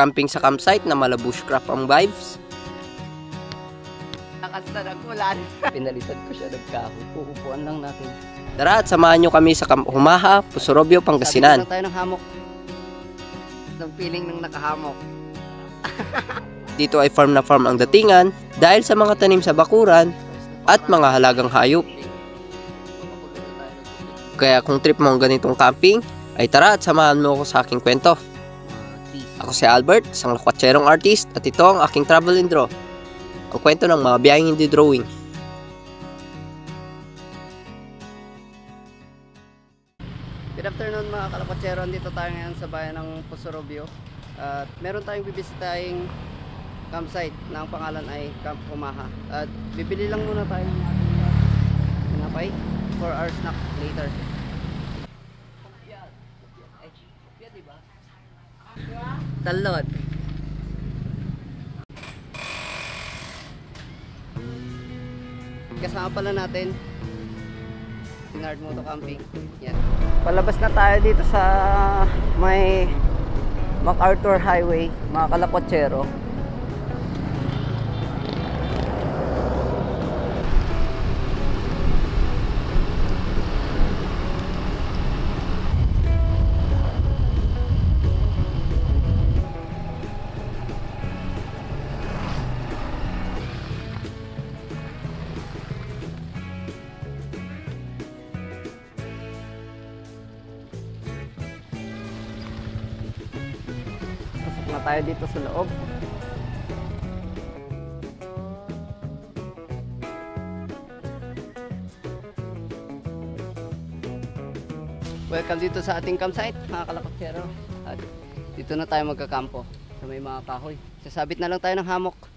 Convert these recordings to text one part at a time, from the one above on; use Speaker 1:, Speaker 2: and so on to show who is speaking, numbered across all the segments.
Speaker 1: camping sa campsite na mala bushcraft ang vibes.
Speaker 2: Nakasta ng ulan.
Speaker 1: Pinalitan ko siya ng kahoy. Uupuan lang natin. Tara at samahan nyo kami sa Humaha, Pusurobio, Pangasinan.
Speaker 2: Sabi na tayo ng hamok. Ng feeling ng nakahamok.
Speaker 1: Dito ay farm na farm ang datingan dahil sa mga tanim sa bakuran at mga halagang hayop. Kaya kung trip mo ang ganitong camping, ay tara at samahan mo ako sa aking kwento. Ako si Albert, isang lakwatserong artist at ito ang aking travel and draw. Ang kwento ng mga biyaheng hindi drawing.
Speaker 2: Good afternoon mga kalakotsero. Dito tayo ngayon sa bayan ng Pusurobio. At meron tayong bibisitahing campsite na ang pangalan ay Camp Humaha. At bibili lang muna tayo ng ating pinapay for our snack later. Talot. Kasama pala natin Nard Moto Camping. Yan. Palabas na tayo dito sa may MacArthur Highway, mga kalakotsero. Na tayo dito sa loob. Welcome dito sa ating campsite, mga kalakotsero. At dito na tayo magkakampo sa may mga kahoy. Sasabit na lang tayo ng hamok.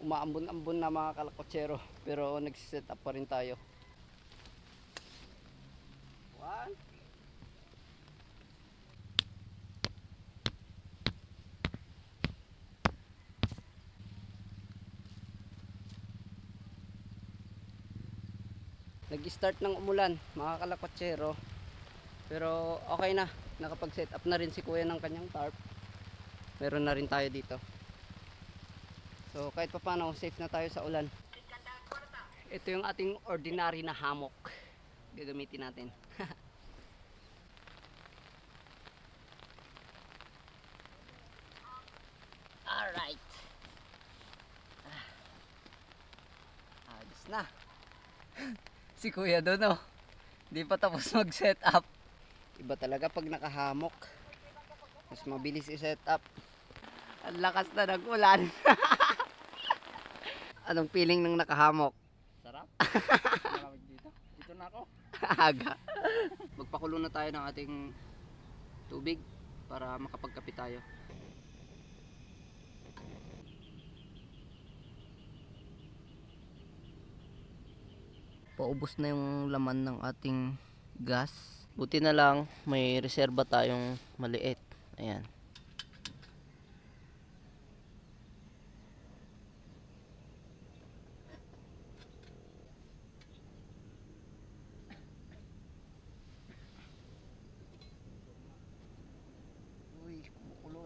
Speaker 2: Umaambon-ambon na mga kalakotsero, pero nagsiset up pa rin tayo. One. Nag-start ng umulan mga kalakotsero, pero okay na, nakapag-set up na rin si kuya ng kanyang tarp. Meron na rin tayo dito. So kahit pa paano, safe na tayo sa ulan. Ito yung ating ordinary na hammock. Gagamitin natin. Alright. Ayos na. Si kuya doon, oh. Hindi pa tapos mag-set up. Iba talaga pag nakahammock. Mas mabilis i-set up. Ang lakas na ng ulan. Anong feeling ng nakahamok?
Speaker 1: Sarap. dito. Dito na ako.
Speaker 2: Aga.
Speaker 1: Magpakulo na tayo ng ating tubig para makapagkape tayo. Paubos na yung laman ng ating gas. Buti na lang may reserba tayong maliit. Ayan.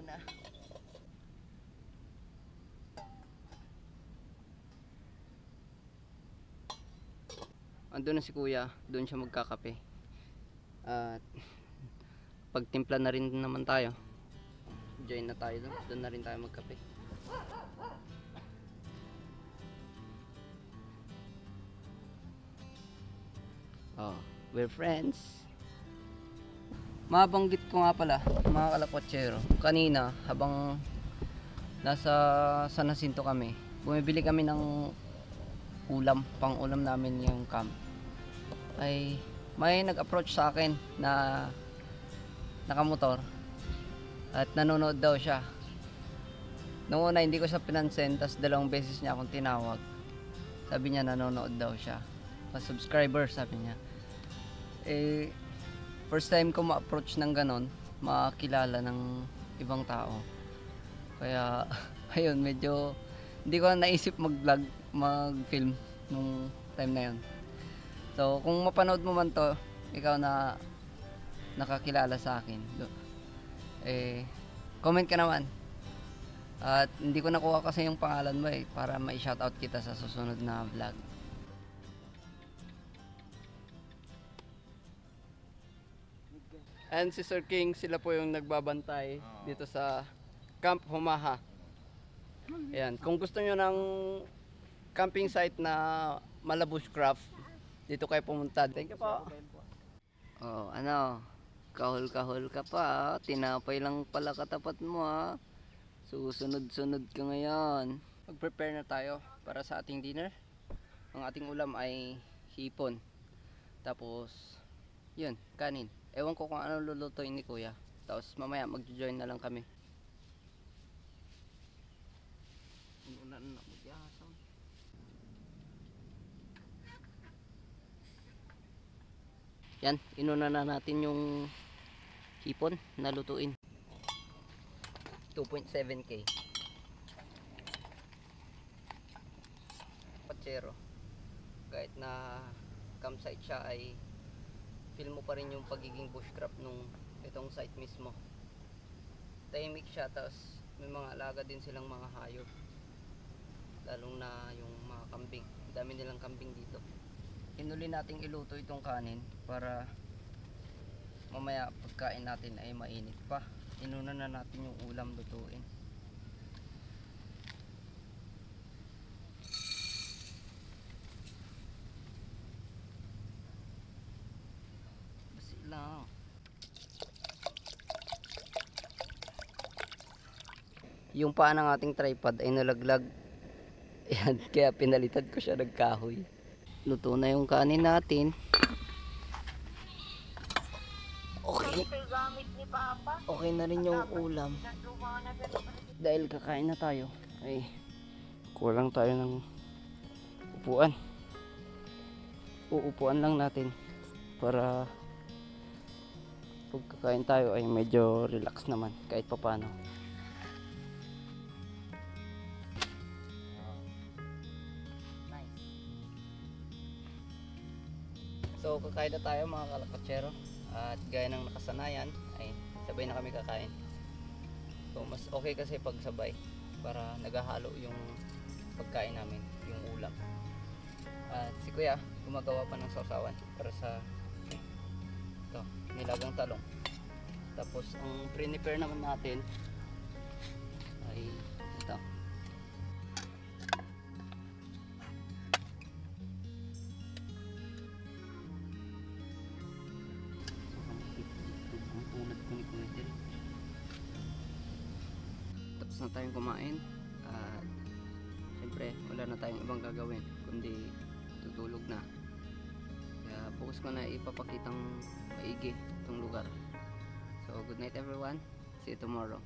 Speaker 1: Na. Andun na si kuya, doon siya magkakape. At pagtimpla na rin naman tayo. Join na tayo doon. Doon na rin tayo magkape. Oh, we're friends. Mabanggit ko nga pala, mga kalakotsero, kanina habang nasa San Jacinto kami, bumibili kami ng ulam, pang ulam namin yung camp.
Speaker 2: ay may nag-approach sa akin na nakamotor at nanonood daw siya. Noong una hindi ko siya pinansin, tapos 2 beses niya akong tinawag. Sabi niya nanonood daw siya. Pa-subscriber sabi niya. Eh, first time ko ma-approach ng ganon, makakilala ng ibang tao. Kaya, ayun, medyo hindi ko naisip mag-vlog, mag-film nung time na yun. So, kung mapanood mo man to, ikaw na nakakilala sa akin, eh, comment ka naman. At hindi ko nakuha kasi yung pangalan mo para ma-shoutout kita sa susunod na vlog. And si Sir King, sila po yung nagbabantay dito sa Camp Humaha. Ayan, kung gusto nyo ng camping site na mala bushcraft, dito kayo pumunta. Thank you po. Oh, ano? Kahol-kahol ka pa. Tinapay lang pala katapat mo ha. Susunod-sunod ka ngayon. Mag-prepare na tayo para sa ating dinner. Ang ating ulam ay hipon. Tapos, yun, kanin. Ewan ko kung ano lulutuin ni Kuya. Tapos mamaya mag-join na lang kami. Yan, inuna na natin yung hipon na lutuin. 2.7k. Patsero. Kahit na campsite siya ay feel mo pa rin yung pagiging bushcraft nung itong site mismo. Tahimik siya, tapos may mga alaga din silang mga hayop. Lalong na yung mga kambing. Dami nilang kambing dito. Inuli nating iluto itong kanin para mamaya pagkain natin ay mainit pa. Inuna na natin yung ulam lutuin. Basi lang. Yung paa ng ating tripod ay nalaglag. Ayan, kaya pinalitan ko siya ng kahoy. Luto na yung kanin natin. Okay. Okay na rin yung ulam. Dahil kakain na tayo, ay kulang tayo ng upuan. Uupuan lang natin para pagkakain tayo ay medyo relax naman kahit papano. So kakain na tayo mga kalakatsero. At gaya ng nakasanayan ay sabay na kami kakain. So mas okay kasi pag sabay para naghahalo yung pagkain namin, yung ulam. At si Kuya gumagawa pa ng sausawan para sa ito, nilagang talong. Tapos ang prepare naman natin ay ito. Tapos na tayong kumain at siyempre wala na tayong ibang gagawin kundi tutulog na. Kaya focus ko na ipapakitang maigi itong lugar. So good night everyone, see you tomorrow.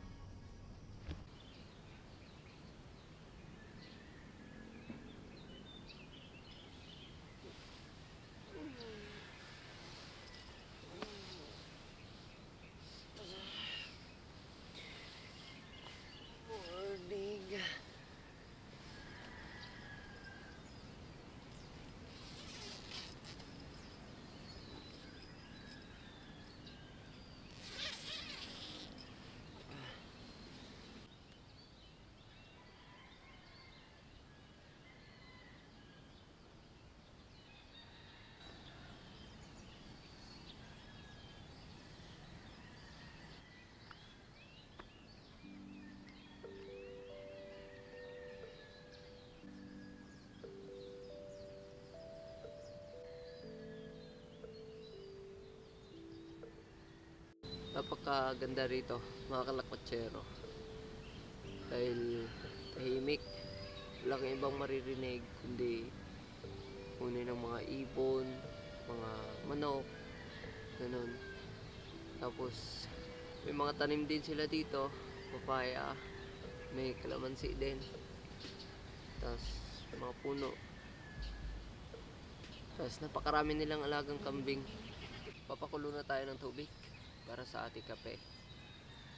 Speaker 2: Napakaganda rito mga kalakwatsero dahil tahimik, wala kang ibang maririnig kundi huni ng mga ibon,
Speaker 3: mga manok, ganun. Tapos may mga tanim din sila dito, papaya, may kalamansi din. Tapos mga puno. Tapos napakarami nilang alagang kambing. Papakulo na tayo ng tubig para sa ating kape.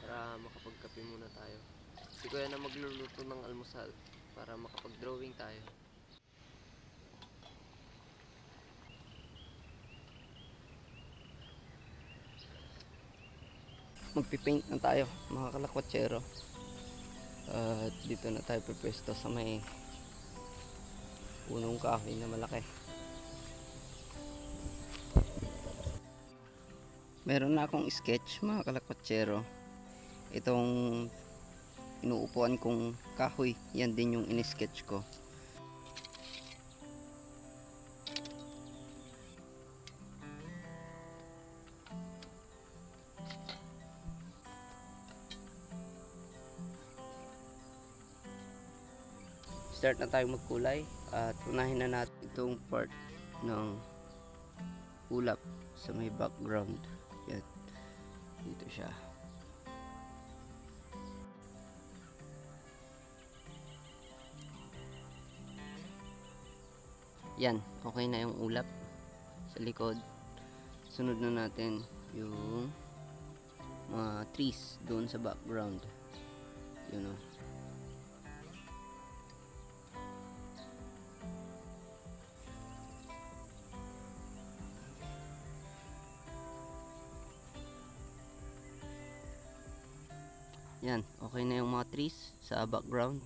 Speaker 3: Para makapagkape muna tayo. Si Kuya na magluluto ng almusal para makapag-drawing tayo.
Speaker 2: Magpipaint na tayo mga kalakwatsero. At dito na tayo pipwesto sa may punong kahoy na malaki. Meron na akong sketch mga kalakwatsero. Itong inuupuan kong kahoy, yan din yung in-sketch ko. Start na tayo magkulay at unahin na natin itong part ng ulap sa may background. Yan, dito siya. Yan, okay na yung ulap sa likod. Sunod na natin yung mga trees doon sa background. Yun o. Yan, okay na yung mga trees sa background,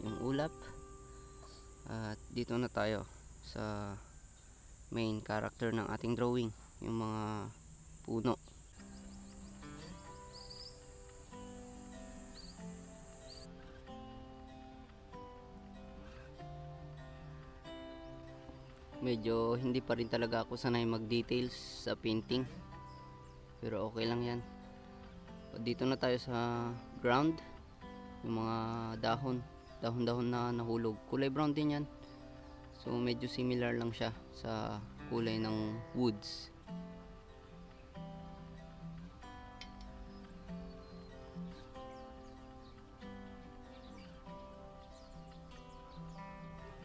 Speaker 2: yung ulap. At dito na tayo sa main character ng ating drawing, yung mga puno. Medyo hindi pa rin talaga ako sanay mag-details sa painting, pero okay lang yan. Dito na tayo sa ground, yung mga dahon na nahulog, kulay brown din yan. So medyo similar lang siya sa kulay ng woods.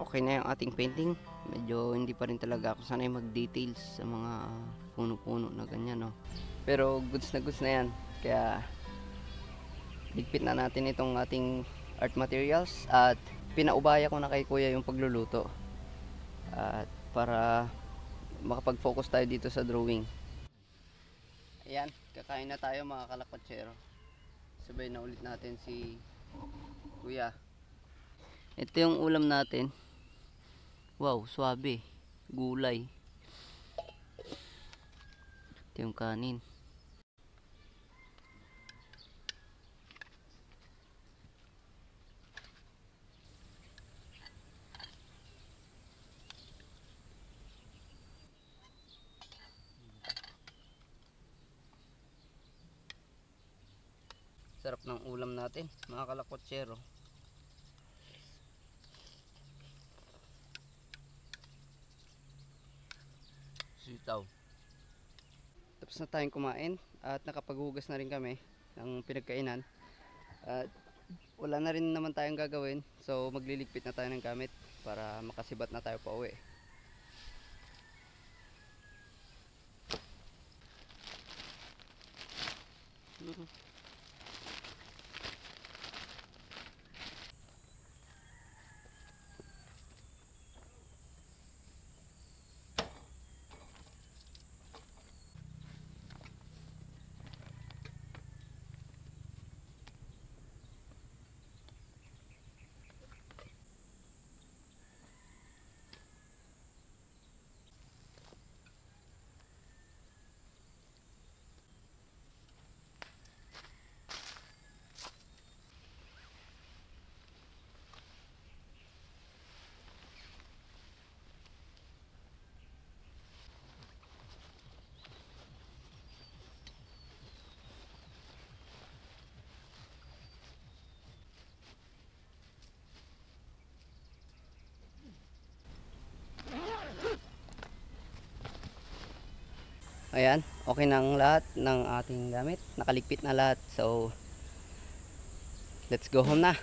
Speaker 2: Okay na yung ating painting. Medyo hindi pa rin talaga ako sanay mag-details sa mga puno-puno na ganyan, no? Pero goods na yan. Kaya ligpit na natin itong ating art materials at pinaubaya ko na kay Kuya yung pagluluto. At para makapag-focus tayo dito sa drawing. Ayan, kakain na tayo mga kalakwatsero. Sabay na ulit natin si Kuya. Ito yung ulam natin. Wow, swabe. Gulay. Ito yung kanin. Sarap ng ulam natin mga kalakwatsero. Sitaw. Tapos na tayong kumain at nakapaghugas na rin kami ng pinagkainan. At wala na rin naman tayong gagawin, so magliligpit na tayo ng gamit para makasibat na tayo pa uwi. ayan, okay na ang lahat ng ating gamit. Nakaligpit na lahat. So, let's go home na.